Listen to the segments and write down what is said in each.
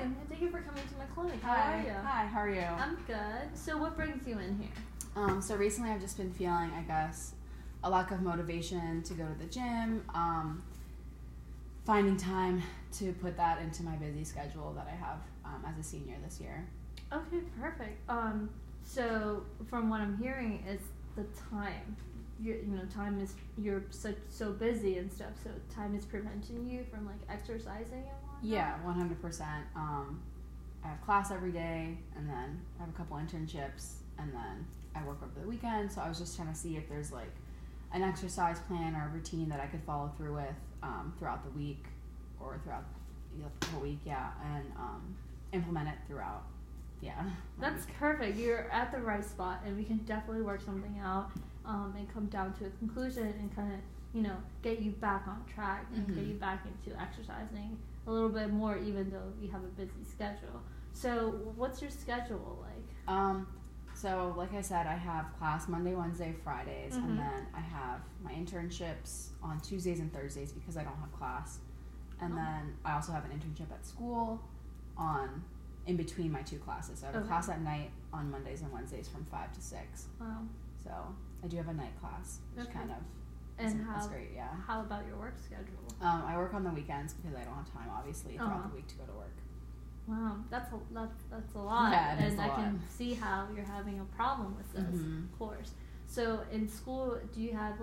and thank you for coming to my clinic. How Hi. are you? Hi, how are you? I'm good. So what brings you in here? So recently I've just been feeling, I guess, a lack of motivation to go to the gym, finding time to put that into my busy schedule that I have as a senior this year. Okay, perfect. So from what I'm hearing is the time. Time is, you're so busy and stuff, so time is preventing you from like exercising and whatnot? Yeah, 100%. I have class every day, and then I have a couple internships, and then I work over the weekend, so I was just trying to see if there's like an exercise plan or a routine that I could follow through with throughout the week or throughout the whole week, and implement it throughout. Yeah. That's perfect. You're at the right spot, and we can definitely work something out and come down to a conclusion and kind of, get you back on track and get you back into exercising a little bit more, even though you have a busy schedule. So what's your schedule like? So like I said, I have class Monday, Wednesday, Fridays, and then I have my internships on Tuesdays and Thursdays because I don't have class. And then I also have an internship at school in between my two classes. So I have a class at night on Mondays and Wednesdays from 5 to 6. Wow. So I do have a night class, which kind of that's great, yeah. How about your work schedule? I work on the weekends because I don't have time, obviously, throughout the week to go to work. Wow, that's a lot. Yeah, it is and a I lot. can see how you're having a problem with this, of course. So in school, do you have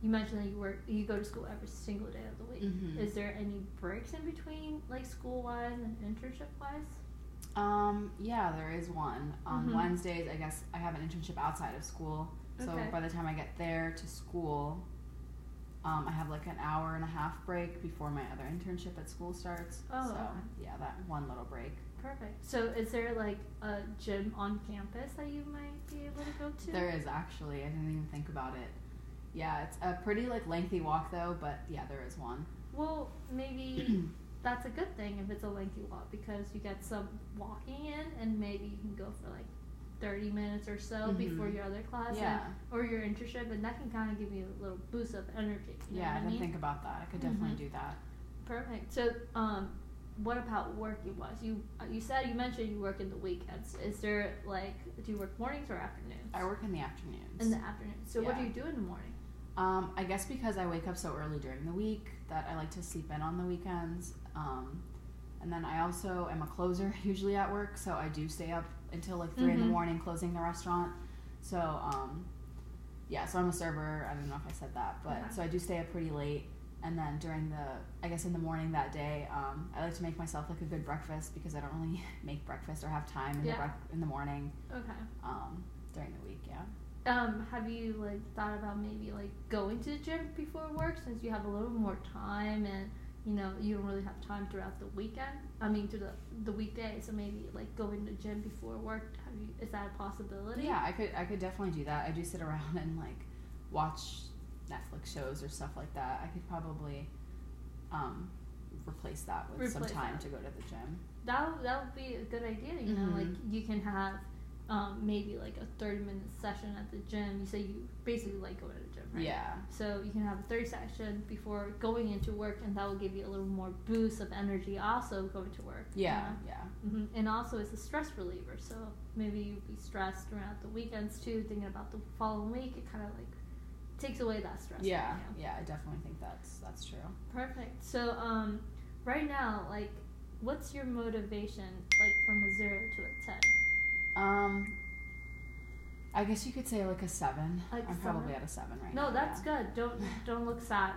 you mentioned that you go to school every single day of the week. Is there any breaks in between, like school-wise and internship-wise? Yeah, there is one. On Wednesdays, I guess I have an internship outside of school. So by the time I get there to school, I have like an hour and a half break before my other internship at school starts. Yeah, that one little break. Perfect. So is there like a gym on campus that you might be able to go to? There is, actually. I didn't even think about it. Yeah, it's a pretty lengthy walk though, but yeah, there is one. Well, maybe that's a good thing if it's a lengthy walk, because you get some walking in, and maybe you can go for like 30 minutes or so before your other class or your internship, and that can kind of give you a little boost of energy. I didn't think about that. I could definitely do that. Perfect. So, what about working wise? You mentioned you work in the weekends. Is there do you work mornings or afternoons? I work in the afternoons. In the afternoons. So what do you do in the morning? I guess because I wake up so early during the week that I like to sleep in on the weekends. And then I also am a closer usually at work, so I do stay up until like 3 in the morning closing the restaurant. So so I'm a server. I don't know if I said that, but so I do stay up pretty late. And then in the morning that day, I like to make myself like a good breakfast because I don't really make breakfast or have time in the morning. During the week, have you thought about maybe going to the gym before work, since you have a little more time and you don't really have time throughout the weekend? I mean, through the weekday. So maybe going to the gym before work. Is that a possibility? Yeah, I could definitely do that. I do sit around and watch Netflix shows or stuff like that. I could probably replace that with some time to go to the gym. That would be a good idea. You can have maybe a 30-minute session at the gym. You say you basically like going to the gym, right? Yeah. So you can have a 30 session before going into work, and that will give you a little more boost of energy also going to work. Yeah. And also it's a stress reliever, so maybe you'd be stressed throughout the weekends too, thinking about the following week. It kind of takes away that stress. Yeah, I definitely think that's true. Perfect. So right now, what's your motivation from a 0 to a 10? I guess you could say a 7. I'm probably at a 7 right now. No, that's good. Don't look sad.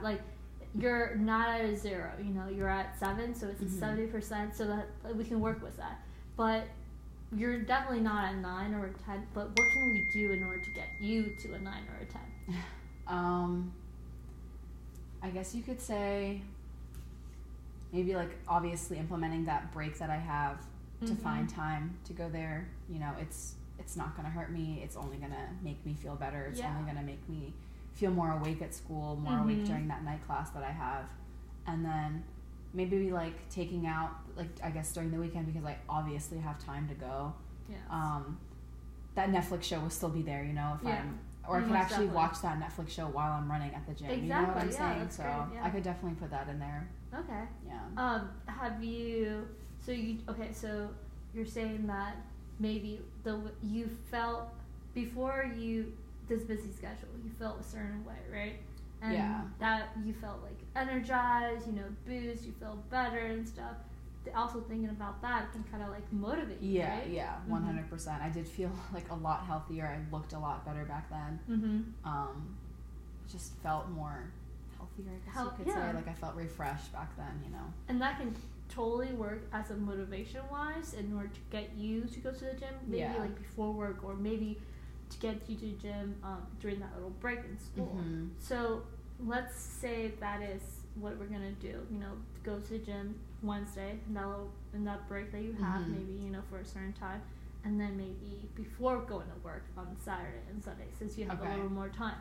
You're not at a 0. You're at 7, so it's 70%. So that we can work with that. But you're definitely not at 9 or a 10. But what can we do in order to get you to a 9 or a 10? I guess you could say maybe obviously implementing that break that I have to find time to go there. It's not going to hurt me. It's only going to make me feel better. It's only going to make me feel more awake at school, more awake during that night class that I have. And then maybe taking out, I guess during the weekend, because I obviously have time to go. Yes. That Netflix show will still be there, or I could actually watch that Netflix show while I'm running at the gym. Exactly. You know what I'm saying? That's so great. Yeah. I could definitely put that in there. Okay. Yeah. Have you? So so you're saying that maybe you felt before this busy schedule, you felt a certain way, right? And that you felt like energized, boost, you felt better and stuff. Also thinking about that can kind of like motivate you, right? Yeah, 100%. I did feel like a lot healthier. I looked a lot better back then. Just felt more healthier, I guess you could say. Like I felt refreshed back then, And that can totally work as a motivation wise in order to get you to go to the gym, maybe like before work, or maybe to get you to the gym during that little break in school. So let's say that is what we're gonna do. Go to the gym Wednesday in that break that you have, maybe for a certain time, and then maybe before going to work on Saturday and Sunday, since you have a little more time.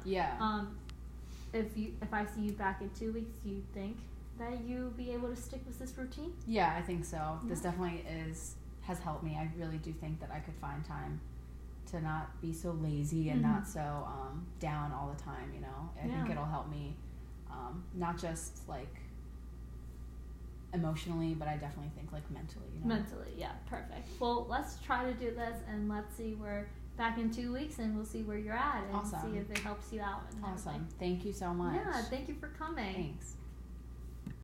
If I see you back in 2 weeks, do you think that you'll be able to stick with this routine? Yeah, I think so. This definitely has helped me. I really do think that I could find time to not be so lazy and not so down all the time. I think it'll help me, not just like emotionally, but I definitely think like mentally. Mentally, yeah, perfect. Well, let's try to do this, and let's see. We're back in 2 weeks, and we'll see where you're at, and see if it helps you out. And awesome. everything. Thank you so much. Yeah, thank you for coming. Thanks.